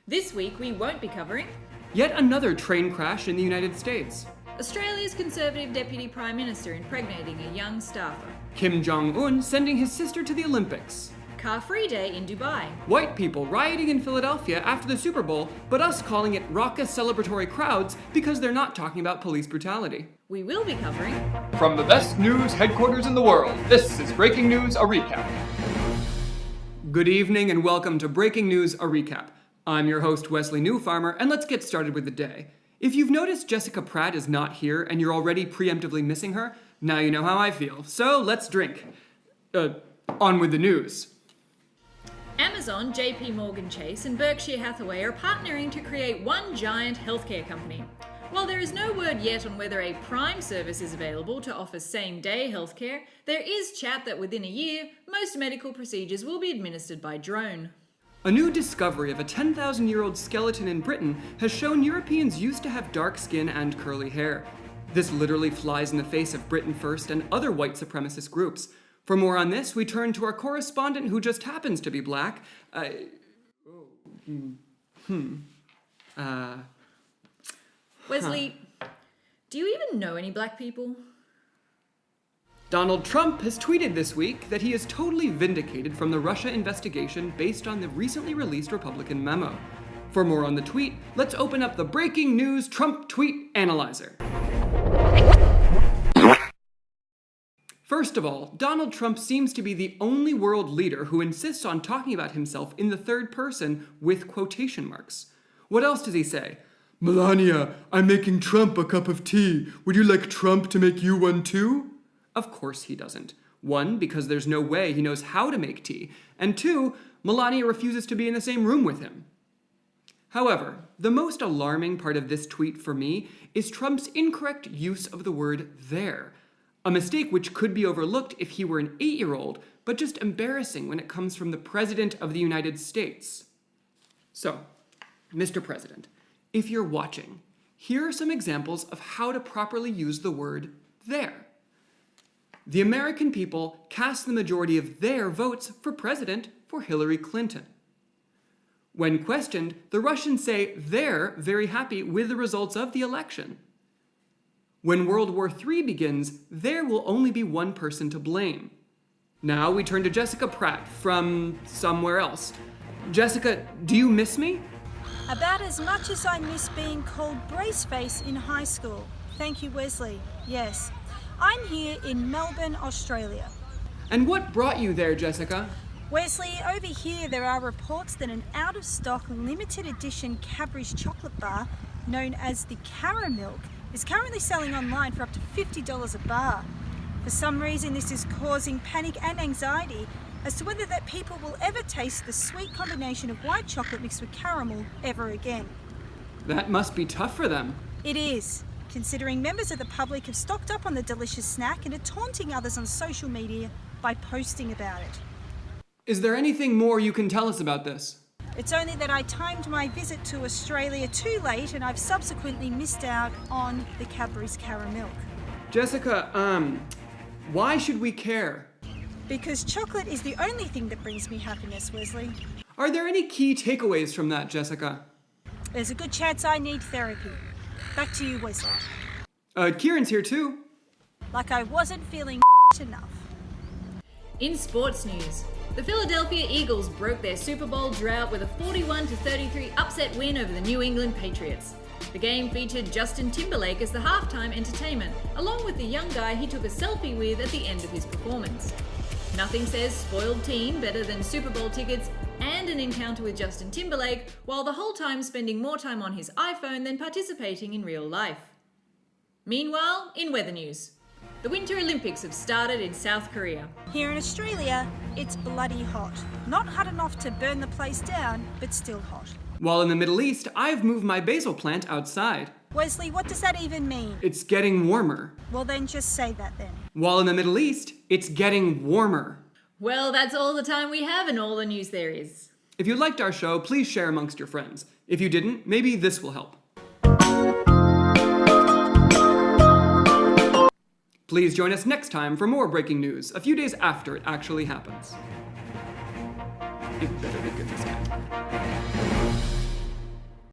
This week we won't be covering yet another train crash in the United States, Australia's Conservative Deputy Prime Minister impregnating a young staffer, Kim Jong-un sending his sister to the Olympics, Car-Free Day in Dubai, white people rioting in Philadelphia after the Super Bowl, but us calling it raucous celebratory crowds because they're not talking about police brutality. We will be covering From the best news headquarters in the world, this is Breaking News, a recap. Good evening and welcome to Breaking News, a recap. I'm your host, Wesley Newfarmer, and let's get started with the day. If you've noticed Jessica Pratt is not here and you're already preemptively missing her, now you know how I feel. So let's drink. On with the news. Amazon, JP Morgan Chase, and Berkshire Hathaway are partnering to create one giant healthcare company. While there is no word yet on whether a Prime service is available to offer same-day healthcare, there is chat that within a year, most medical procedures will be administered by drone. A new discovery of a 10,000-year-old skeleton in Britain has shown Europeans used to have dark skin and curly hair. This literally flies in the face of Britain First and other white supremacist groups. For more on this, we turn to our correspondent who just happens to be black. Wesley, do you even know any black people? Donald Trump has tweeted this week that he is totally vindicated from the Russia investigation based on the recently released Republican memo. For more on the tweet, let's open up the Breaking News Trump Tweet Analyzer. First of all, Donald Trump seems to be the only world leader who insists on talking about himself in the third person with quotation marks. What else does he say? "Melania, I'm making Trump a cup of tea. Would you like Trump to make you one too?" Of course he doesn't. One, because there's no way he knows how to make tea. And two, Melania refuses to be in the same room with him. However, the most alarming part of this tweet for me is Trump's incorrect use of the word there. A mistake which could be overlooked if he were an 8-year-old, but just embarrassing when it comes from the President of the United States. So, Mr. President, if you're watching, here are some examples of how to properly use the word there. The American people cast the majority of their votes for president for Hillary Clinton. When questioned, the Russians say they're very happy with the results of the election. When World War III begins, there will only be one person to blame. Now we turn to Jessica Pratt from somewhere else. Jessica, do you miss me? About as much as I miss being called Braceface in high school. Thank you, Wesley. Yes. I'm here in Melbourne, Australia. And what brought you there, Jessica? Wesley, over here there are reports that an out-of-stock limited edition Cadbury's chocolate bar known as the Caramilk is currently selling online for up to $50 a bar. For some reason, this is causing panic and anxiety as to whether that people will ever taste the sweet combination of white chocolate mixed with caramel ever again. That must be tough for them. It is, considering members of the public have stocked up on the delicious snack and are taunting others on social media by posting about it. Is there anything more you can tell us about this? It's only that I timed my visit to Australia too late and I've subsequently missed out on the Cadbury's Caramilk. Jessica, why should we care? Because chocolate is the only thing that brings me happiness, Wesley. Are there any key takeaways from that, Jessica? There's a good chance I need therapy. Back to you, Wesley. Kirin's here too. Like I wasn't feeling enough. In sports news, the Philadelphia Eagles broke their Super Bowl drought with a 41-33 upset win over the New England Patriots. The game featured Justin Timberlake as the halftime entertainment, along with the young guy he took a selfie with at the end of his performance. Nothing says spoiled teen better than Super Bowl tickets and an encounter with Justin Timberlake, while the whole time spending more time on his iPhone than participating in real life. Meanwhile, in weather news, the Winter Olympics have started in South Korea. Here in Australia, it's bloody hot. Not hot enough to burn the place down, but still hot. While in the Middle East, I've moved my basil plant outside. Wesley, what does that even mean? It's getting warmer. Well then, just say that then. While in the Middle East, it's getting warmer. Well, that's all the time we have and all the news there is. If you liked our show, please share amongst your friends. If you didn't, maybe this will help. Please join us next time for more breaking news, a few days after it actually happens. It better be good this time.